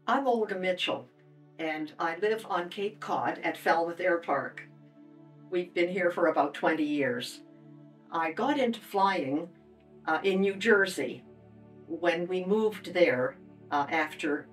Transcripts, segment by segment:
I'm Olga Mitchell, and I live on Cape Cod at Falmouth Air Park. We've been here for about 20 years. I got into flying in New Jersey when we moved there after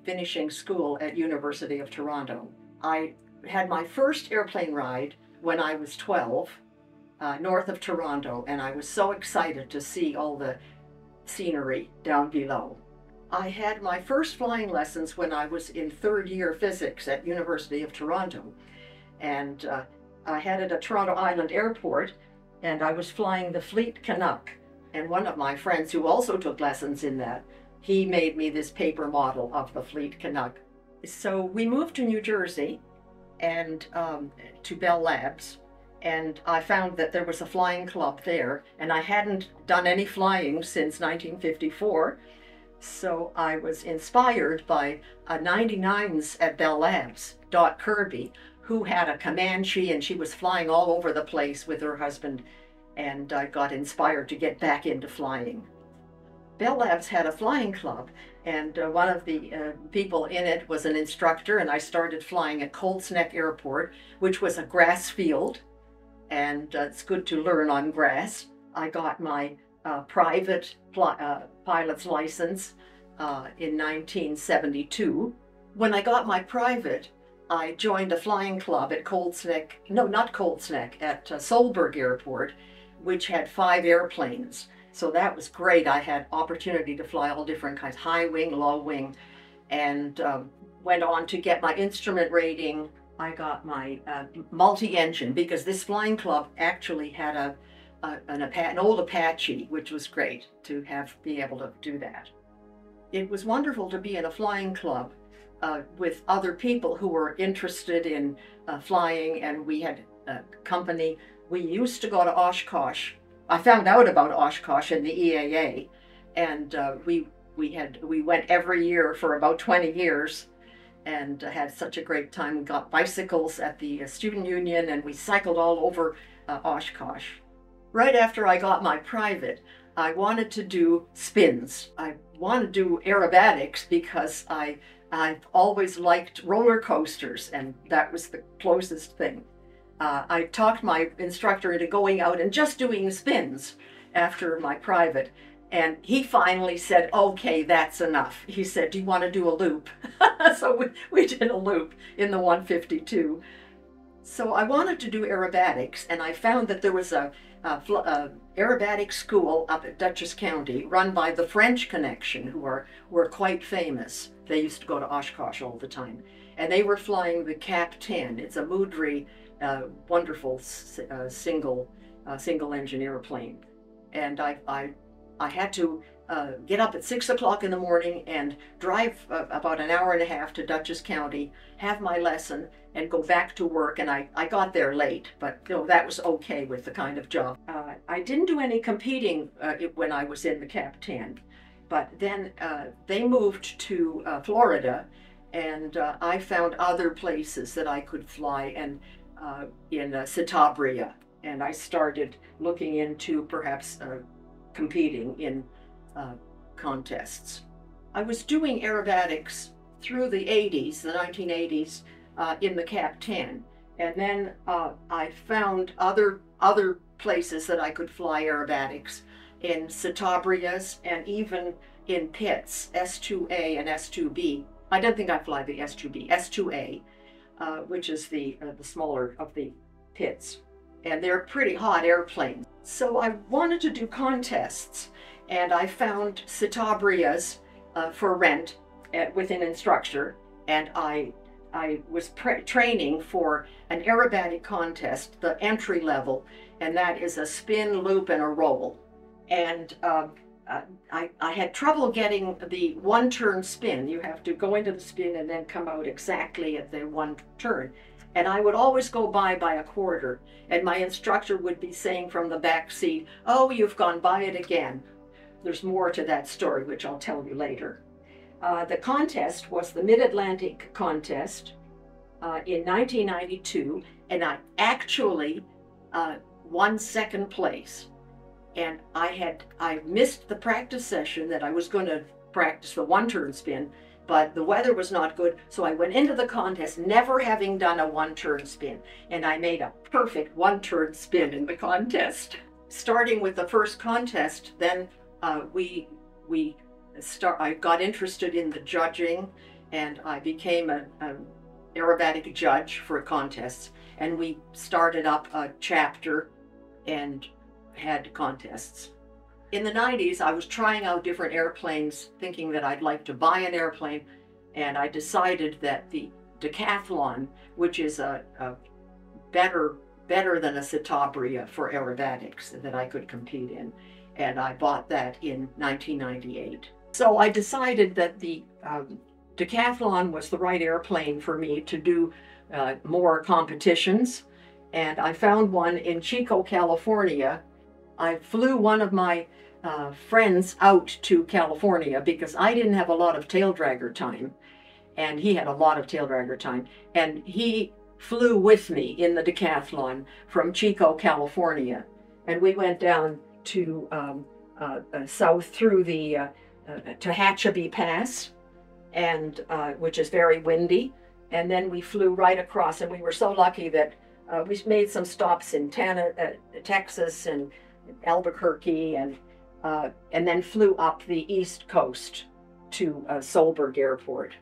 finishing school at University of Toronto. I had my first airplane ride when I was 12, north of Toronto, and I was so excited to see all the scenery down below. I had my first flying lessons when I was in third year physics at University of Toronto, and I headed at Toronto Island Airport, and I was flying the Fleet Canuck. And one of my friends who also took lessons in that, he made me this paper model of the Fleet Canuck. So we moved to New Jersey and to Bell Labs, and I found that there was a flying club there, and I hadn't done any flying since 1954. So I was inspired by 99s at Bell Labs, Dot Kirby, who had a Comanche, and she was flying all over the place with her husband, and I got inspired to get back into flying. Bell Labs had a flying club, and one of the people in it was an instructor, and I started flying at Colts Neck Airport, which was a grass field, and it's good to learn on grass. I got my private pilot's license in 1972. When I got my private, I joined a flying club at Colts Neck, no, not Colts Neck, at Solberg Airport, which had 5 airplanes. So that was great. I had opportunity to fly all different kinds, high wing, low wing, and went on to get my instrument rating. I got my multi-engine, because this flying club actually had an old Apache, which was great to be able to do that. It was wonderful to be in a flying club with other people who were interested in flying, and we had company. We used to go to Oshkosh. I found out about Oshkosh in the EAA, and we went every year for about 20 years and had such a great time. We got bicycles at the student union, and we cycled all over Oshkosh. Right after I got my private, I wanted to do spins. I wanted to do aerobatics because I've always liked roller coasters, and that was the closest thing. I talked my instructor into going out and just doing spins after my private, and he finally said, okay, that's enough. He said, do you want to do a loop? So we did a loop in the 152. So I wanted to do aerobatics, and I found that there was a aerobatic school up at Dutchess County run by the French Connection, who were quite famous. They used to go to Oshkosh all the time, and they were flying the Cap 10. It's a Moudry, wonderful single engine airplane, and I had to get up at 6 o'clock in the morning and drive about an hour and a half to Dutchess County, have my lesson, and go back to work. And I got there late, but that was okay with the kind of job. I didn't do any competing when I was in the Cap 10, but then they moved to Florida, and I found other places that I could fly, and in Citabria, and I started looking into perhaps competing in contests. I was doing aerobatics through the 80s, the 1980s, in the Cap 10, and then I found other places that I could fly aerobatics in Citabrias and even in pits, S2A and S2B. I don't think I fly the S2B, S2A, which is the smaller of the pits, and they're pretty hot airplanes. So I wanted to do contests, and I found Citabrias for rent with an instructor, and I was training for an aerobatic contest, the entry level, and that is a spin, loop, and a roll. And I had trouble getting the one-turn spin. You have to go into the spin and then come out exactly at the one turn. And I would always go by a quarter, and my instructor would be saying from the back seat, oh, you've gone by it again. There's more to that story, which I'll tell you later. The contest was the Mid-Atlantic contest in 1992, and I actually won second place. And I missed the practice session that I was going to practice the one-turn spin, but the weather was not good, so I went into the contest never having done a one-turn spin, and I made a perfect one-turn spin in the contest. Starting with the first contest, then I got interested in the judging, and I became an aerobatic judge for contests, and we started up a chapter and had contests. In the 90s, I was trying out different airplanes, thinking that I'd like to buy an airplane, and I decided that the decathlon, which is a better than a Citabria for aerobatics that I could compete in, and I bought that in 1998. So I decided that the decathlon was the right airplane for me to do more competitions, and I found one in Chico, California. I flew one of my friends out to California because I didn't have a lot of tail dragger time, and he had a lot of tail dragger time, and he flew with me in the decathlon from Chico, California, and we went down to south through the Tehachapi Pass, and which is very windy, and then we flew right across, and we were so lucky that we made some stops in Texas and Albuquerque, and then flew up the East Coast to Solberg Airport.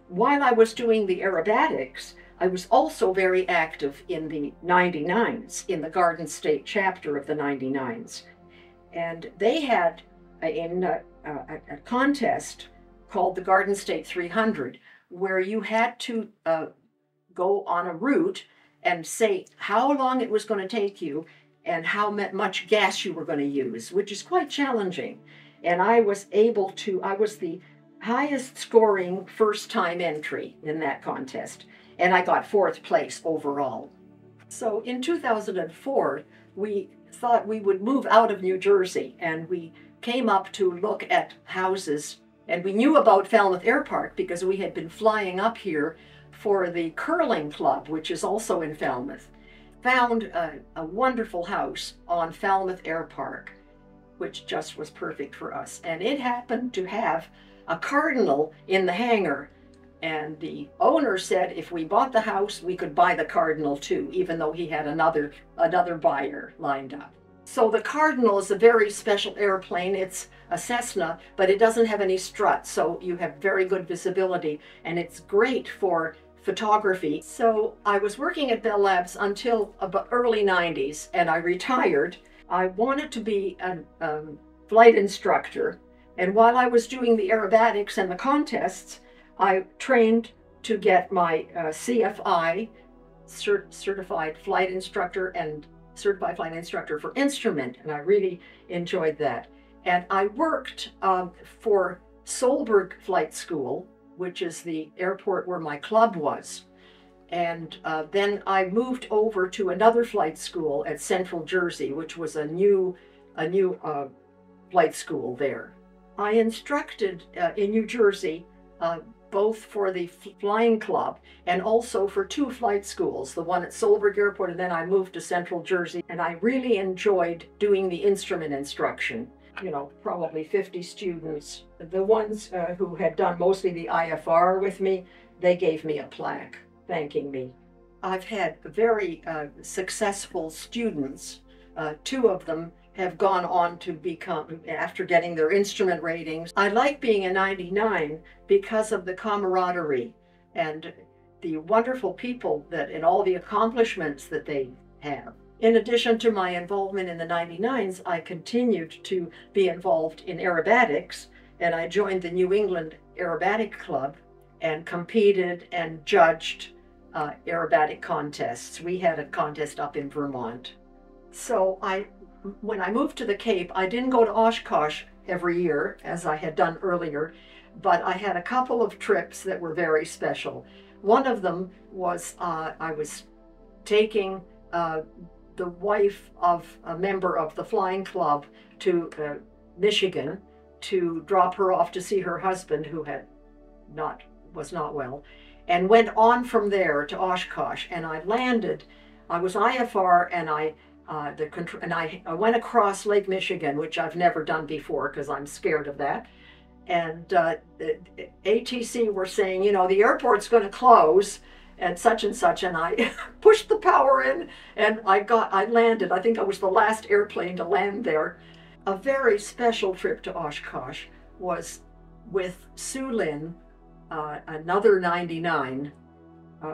While I was doing the aerobatics, I was also very active in the 99s, in the Garden State chapter of the 99s. And they had a contest called the Garden State 300, where you had to go on a route and say how long it was going to take you and how much gas you were going to use, which is quite challenging. And I was the highest scoring first time entry in that contest, and I got 4th place overall. So in 2004, we thought we would move out of New Jersey, and we came up to look at houses, and we knew about Falmouth Air Park because we had been flying up here for the curling club, which is also in Falmouth. Found a wonderful house on Falmouth Air Park, which just was perfect for us. And it happened to have a cardinal in the hangar. And the owner said if we bought the house, we could buy the cardinal too, even though he had another buyer lined up. So the Cardinal is a very special airplane. It's a Cessna, but it doesn't have any struts, so you have very good visibility, and it's great for photography. So I was working at Bell Labs until about early 90s, and I retired. I wanted to be a flight instructor, and while I was doing the aerobatics and the contests, I trained to get my CFI, Certified Flight Instructor, and Certified Flight Instructor for instrument, and I really enjoyed that. And I worked for Solberg Flight School, which is the airport where my club was. And then I moved over to another flight school at Central Jersey, which was a new flight school there. I instructed in New Jersey both for the flying club and also for 2 flight schools, the one at Solberg Airport, and then I moved to Central Jersey, and I really enjoyed doing the instrument instruction. You know, probably 50 students. The ones who had done mostly the IFR with me, they gave me a plaque thanking me. I've had very successful students. 2 of them have gone on to become, after getting their instrument ratings. I like being a 99 because of the camaraderie and the wonderful people that, and all the accomplishments that they have. In addition to my involvement in the 99s, I continued to be involved in aerobatics, and I joined the New England Aerobatic Club and competed and judged aerobatic contests. We had a contest up in Vermont. So when I moved to the Cape, I didn't go to Oshkosh every year, as I had done earlier, but I had a couple of trips that were very special. One of them was I was taking the wife of a member of the flying club to Michigan to drop her off to see her husband, who was not well, and went on from there to Oshkosh. And I landed. I was IFR, and I went across Lake Michigan, which I've never done before because I'm scared of that. and ATC were saying, you know, the airport's going to close and such, and I pushed the power in, and I landed. I think I was the last airplane to land there. A very special trip to Oshkosh was with Sue Lin, another 99,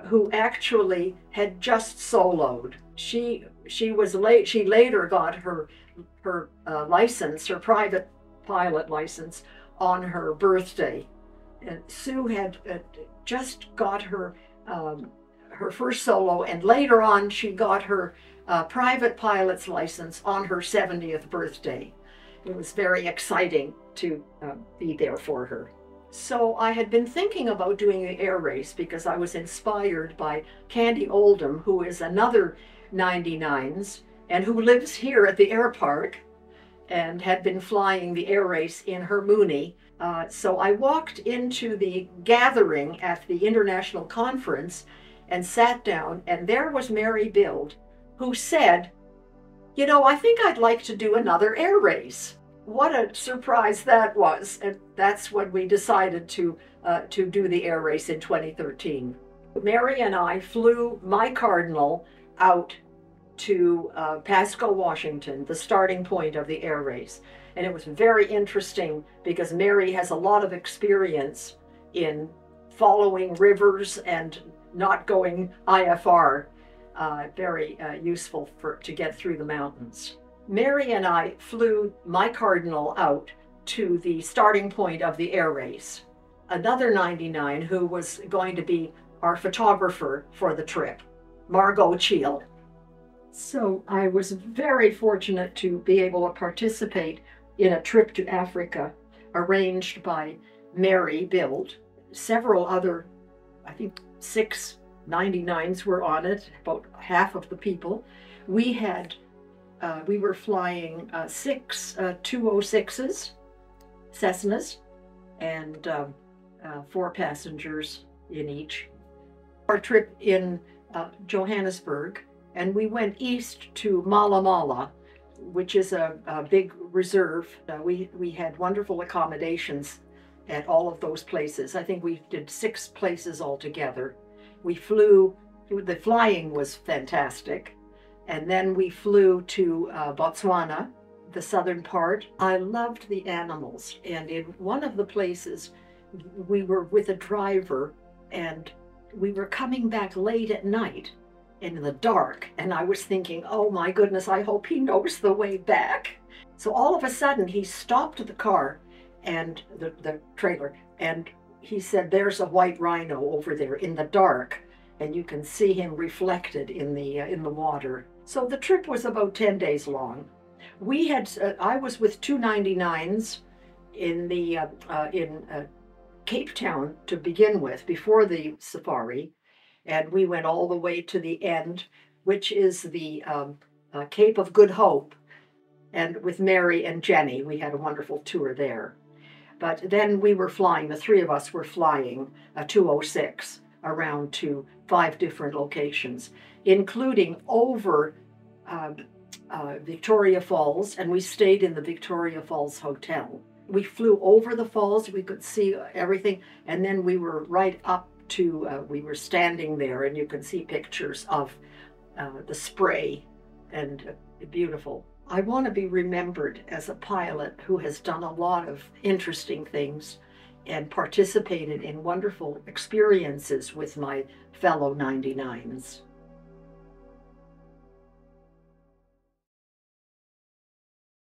who actually had just soloed. She was late. She later got her license, her private pilot license, on her birthday. And Sue had just got her first solo, and later on she got her private pilot's license on her 70th birthday. It was very exciting to be there for her. So I had been thinking about doing the air race because I was inspired by Candy Oldham, who is another 99s and who lives here at the air park and had been flying the air race in her Mooney. So I walked into the gathering at the international conference and sat down, and there was Mary Bild, who said, you know, I think I'd like to do another air race. What a surprise that was. And that's when we decided to do the air race in 2013. Mary and I flew my Cardinal out to Pasco, Washington, the starting point of the air race. And it was very interesting because Mary has a lot of experience in following rivers and not going IFR. Very useful to get through the mountains. Mary and I flew my Cardinal out to the starting point of the air race. Another 99 who was going to be our photographer for the trip, Margot Cheel. So I was very fortunate to be able to participate in a trip to Africa arranged by Mary Bild. Several other, I think 6 99s were on it, about half of the people. We were flying 6 206s, Cessnas, and 4 passengers in each. Our trip in Johannesburg, and we went east to Mala Mala, which is a big reserve. We had wonderful accommodations at all of those places. I think we did 6 places altogether. We flew, the flying was fantastic. And then we flew to Botswana, the southern part. I loved the animals. And in one of the places, we were with a driver, and we were coming back late at night in the dark. And I was thinking, oh my goodness, I hope he knows the way back. So all of a sudden, he stopped the car and the trailer, and he said, there's a white rhino over there in the dark, and you can see him reflected in the water. So the trip was about 10 days long. We had, I was with 2 99s in Cape Town to begin with, before the safari, and we went all the way to the end, which is the Cape of Good Hope. And with Mary and Jenny, we had a wonderful tour there. But then we were flying, the 3 of us were flying a 206 around to 5 different locations, including over Victoria Falls, and we stayed in the Victoria Falls Hotel. We flew over the falls, we could see everything, and then we were right up to, we were standing there, and you can see pictures of the spray, and beautiful. I want to be remembered as a pilot who has done a lot of interesting things and participated in wonderful experiences with my fellow 99s.